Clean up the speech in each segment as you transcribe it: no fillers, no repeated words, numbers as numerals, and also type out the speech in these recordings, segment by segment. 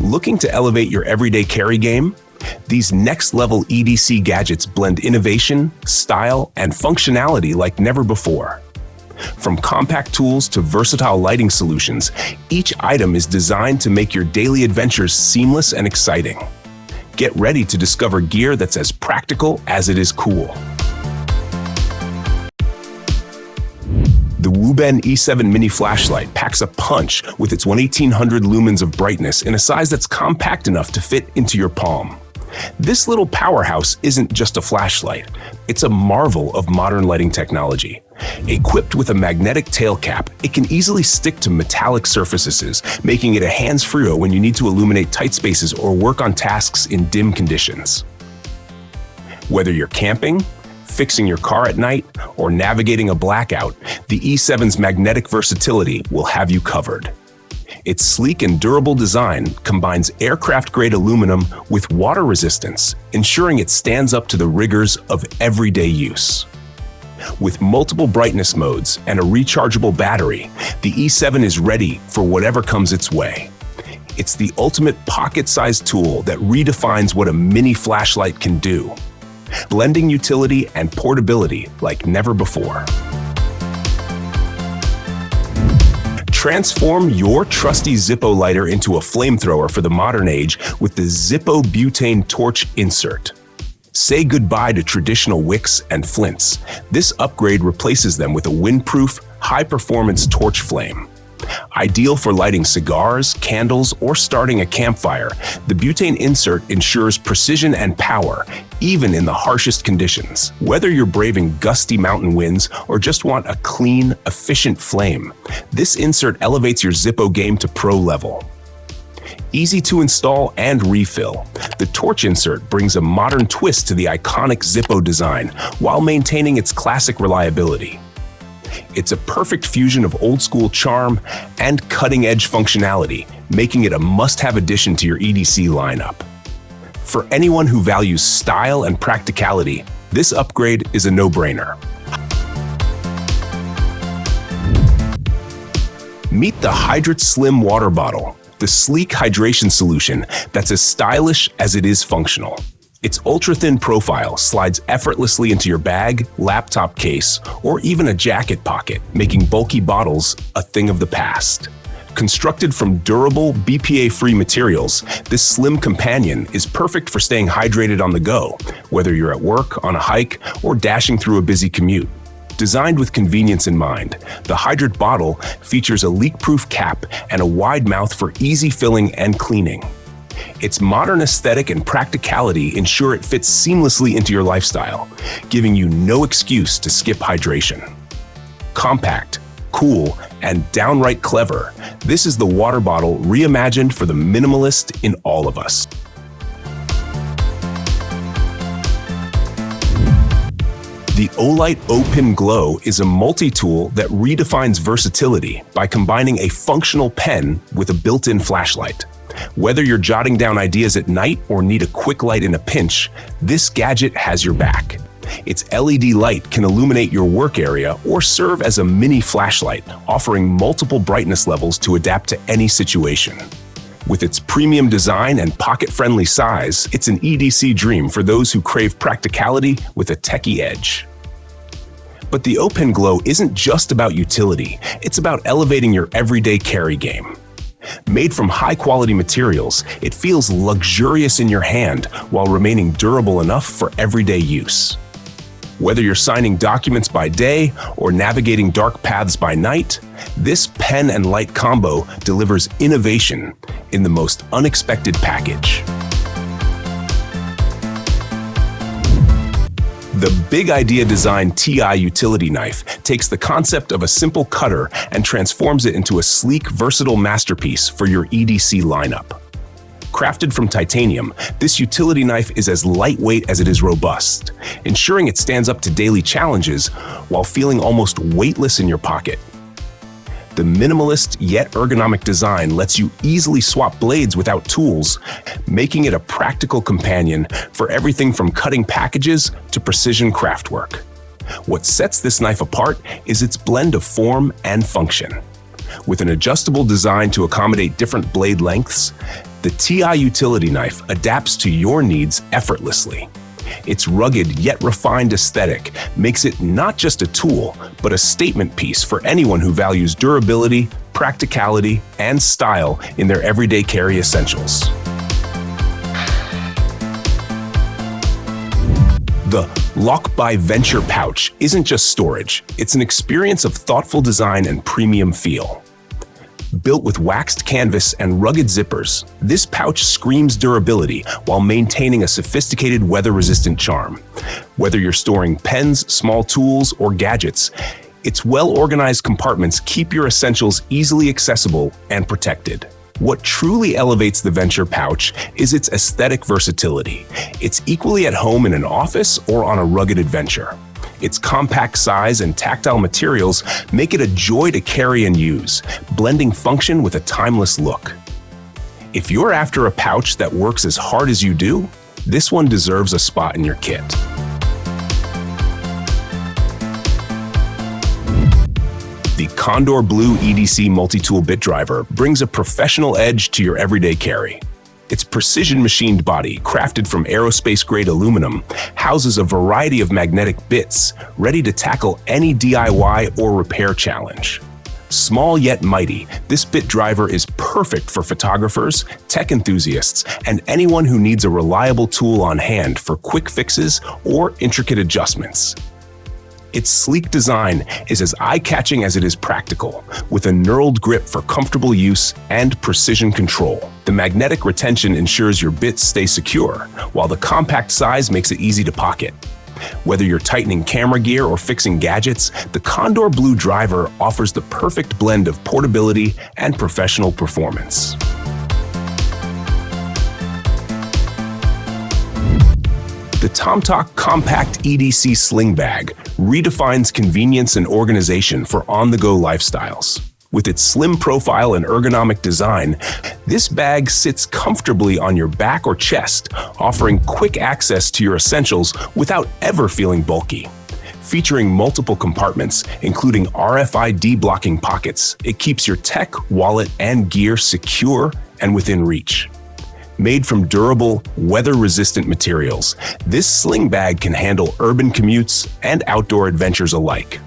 Looking to elevate your everyday carry game? These next-level EDC gadgets blend innovation, style, and functionality like never before. From compact tools to versatile lighting solutions, each item is designed to make your daily adventures seamless and exciting. Get ready to discover gear that's as practical as it is cool. The Wuben E7 mini flashlight packs a punch with its 1800 lumens of brightness in a size that's compact enough to fit into your palm. This little powerhouse isn't just a flashlight, it's a marvel of modern lighting technology. Equipped with a magnetic tail cap, it can easily stick to metallic surfaces, making it a hands-free when you need to illuminate tight spaces or work on tasks in dim conditions. Whether you're camping, fixing your car at night, or navigating a blackout, the E7's magnetic versatility will have you covered. Its sleek and durable design combines aircraft-grade aluminum with water resistance, ensuring it stands up to the rigors of everyday use. With multiple brightness modes and a rechargeable battery, the E7 is ready for whatever comes its way. It's the ultimate pocket-sized tool that redefines what a mini flashlight can do, blending utility and portability like never before. Transform your trusty Zippo lighter into a flamethrower for the modern age with the Zippo butane torch insert. Say goodbye to traditional wicks and flints. This upgrade replaces them with a windproof, high-performance torch flame. Ideal for lighting cigars, candles, or starting a campfire, the butane insert ensures precision and power, even in the harshest conditions. Whether you're braving gusty mountain winds or just want a clean, efficient flame, this insert elevates your Zippo game to pro level. Easy to install and refill, the torch insert brings a modern twist to the iconic Zippo design while maintaining its classic reliability. It's a perfect fusion of old-school charm and cutting-edge functionality, making it a must-have addition to your EDC lineup. For anyone who values style and practicality, this upgrade is a no-brainer. Meet the HYDRTE Slim Water Bottle, the sleek hydration solution that's as stylish as it is functional. Its ultra-thin profile slides effortlessly into your bag, laptop case, or even a jacket pocket, making bulky bottles a thing of the past. Constructed from durable, BPA-free materials, this slim companion is perfect for staying hydrated on the go, whether you're at work, on a hike, or dashing through a busy commute. Designed with convenience in mind, the HYDRTE bottle features a leak-proof cap and a wide mouth for easy filling and cleaning. Its modern aesthetic and practicality ensure it fits seamlessly into your lifestyle, giving you no excuse to skip hydration. Compact, cool, and downright clever, this is the water bottle reimagined for the minimalist in all of us. The Olight Open Glow is a multi-tool that redefines versatility by combining a functional pen with a built-in flashlight. Whether you're jotting down ideas at night or need a quick light in a pinch, this gadget has your back. Its LED light can illuminate your work area or serve as a mini flashlight, offering multiple brightness levels to adapt to any situation. With its premium design and pocket-friendly size, it's an EDC dream for those who crave practicality with a techie edge. But the Open Glow isn't just about utility, it's about elevating your everyday carry game. Made from high-quality materials, it feels luxurious in your hand while remaining durable enough for everyday use. Whether you're signing documents by day or navigating dark paths by night, this pen and light combo delivers innovation in the most unexpected package. The Big Idea Design TI utility knife takes the concept of a simple cutter and transforms it into a sleek, versatile masterpiece for your EDC lineup. Crafted from titanium, this utility knife is as lightweight as it is robust, ensuring it stands up to daily challenges while feeling almost weightless in your pocket. The minimalist yet ergonomic design lets you easily swap blades without tools, making it a practical companion for everything from cutting packages to precision craftwork. What sets this knife apart is its blend of form and function. With an adjustable design to accommodate different blade lengths, The TI utility knife adapts to your needs effortlessly. Its rugged yet refined aesthetic makes it not just a tool, but a statement piece for anyone who values durability, practicality, and style in their everyday carry essentials. The Lochby Venture pouch isn't just storage, it's an experience of thoughtful design and premium feel. Built with waxed canvas and rugged zippers, this pouch screams durability while maintaining a sophisticated weather-resistant charm. Whether you're storing pens, small tools, or gadgets, its well-organized compartments keep your essentials easily accessible and protected. What truly elevates the Venture pouch is its aesthetic versatility. It's equally at home in an office or on a rugged adventure. Its compact size and tactile materials make it a joy to carry and use, blending function with a timeless look. If you're after a pouch that works as hard as you do, this one deserves a spot in your kit. The Kondor Blue EDC multi-tool bit driver brings a professional edge to your everyday carry. Its precision-machined body, crafted from aerospace-grade aluminum, houses a variety of magnetic bits ready to tackle any DIY or repair challenge. Small yet mighty, this bit driver is perfect for photographers, tech enthusiasts, and anyone who needs a reliable tool on hand for quick fixes or intricate adjustments. Its sleek design is as eye-catching as it is practical, with a knurled grip for comfortable use and precision control. The magnetic retention ensures your bits stay secure, while the compact size makes it easy to pocket. Whether you're tightening camera gear or fixing gadgets, the Kondor Blue driver offers the perfect blend of portability and professional performance. The Tomtoc Compact EDC Sling Bag redefines convenience and organization for on-the-go lifestyles. With its slim profile and ergonomic design, this bag sits comfortably on your back or chest, offering quick access to your essentials without ever feeling bulky. Featuring multiple compartments, including RFID blocking pockets, it keeps your tech, wallet, and gear secure and within reach. Made from durable, weather-resistant materials, this sling bag can handle urban commutes and outdoor adventures alike.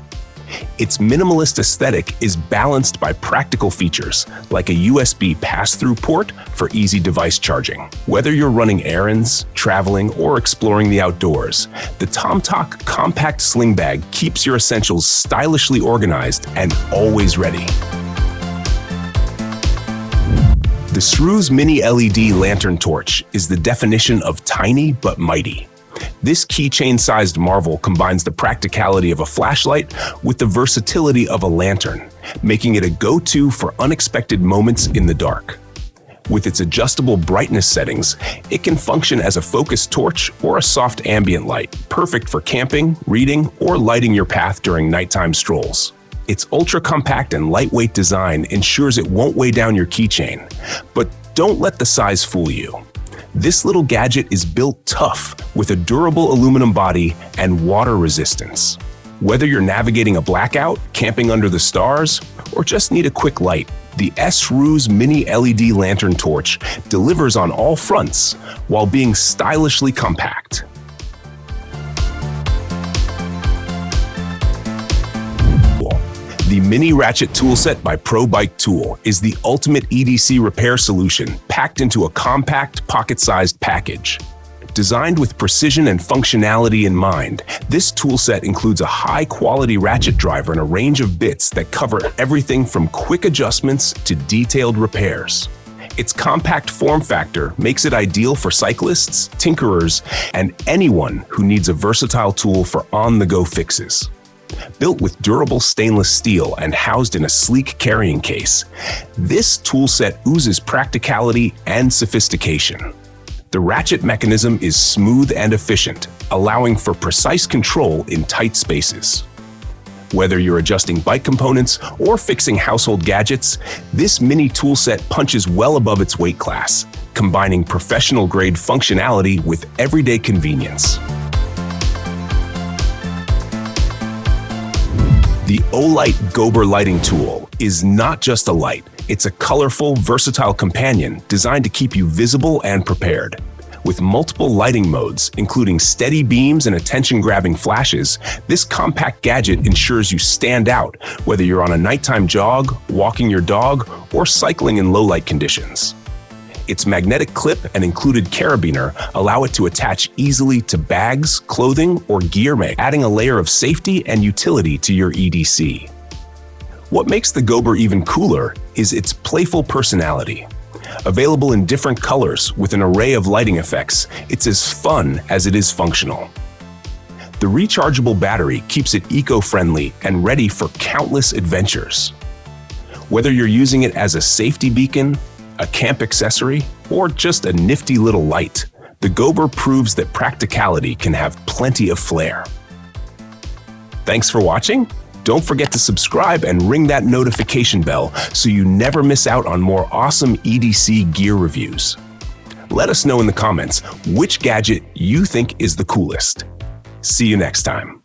Its minimalist aesthetic is balanced by practical features, like a USB pass-through port for easy device charging. Whether you're running errands, traveling, or exploring the outdoors, the Tomtoc Compact Sling Bag keeps your essentials stylishly organized and always ready. The Sruos Mini LED Lantern Torch is the definition of tiny but mighty. This keychain-sized marvel combines the practicality of a flashlight with the versatility of a lantern, making it a go-to for unexpected moments in the dark. With its adjustable brightness settings, it can function as a focus torch or a soft ambient light, perfect for camping, reading, or lighting your path during nighttime strolls. Its ultra-compact and lightweight design ensures it won't weigh down your keychain, but don't let the size fool you. This little gadget is built tough with a durable aluminum body and water resistance. Whether you're navigating a blackout, camping under the stars, or just need a quick light, the Sruos Mini LED Lantern Torch delivers on all fronts while being stylishly compact. The Mini Ratchet Toolset by Pro Bike Tool is the ultimate EDC repair solution packed into a compact, pocket-sized package. Designed with precision and functionality in mind, this toolset includes a high-quality ratchet driver and a range of bits that cover everything from quick adjustments to detailed repairs. Its compact form factor makes it ideal for cyclists, tinkerers, and anyone who needs a versatile tool for on-the-go fixes. Built with durable stainless steel and housed in a sleek carrying case, this toolset oozes practicality and sophistication. The ratchet mechanism is smooth and efficient, allowing for precise control in tight spaces. Whether you're adjusting bike components or fixing household gadgets, this mini toolset punches well above its weight class, combining professional-grade functionality with everyday convenience. The Olight Gober lighting tool is not just a light. It's a colorful, versatile companion designed to keep you visible and prepared. With multiple lighting modes, including steady beams and attention-grabbing flashes, this compact gadget ensures you stand out, whether you're on a nighttime jog, walking your dog, or cycling in low-light conditions. Its magnetic clip and included carabiner allow it to attach easily to bags, clothing, or gear, adding a layer of safety and utility to your EDC. What makes the Gober even cooler is its playful personality. Available in different colors with an array of lighting effects, it's as fun as it is functional. The rechargeable battery keeps it eco-friendly and ready for countless adventures. Whether you're using it as a safety beacon, a camp accessory, or just a nifty little light, the Gober proves that practicality can have plenty of flair. Thanks for watching. Don't forget to subscribe and ring that notification bell so you never miss out on more awesome EDC gear reviews. Let us know in the comments which gadget you think is the coolest. See you next time.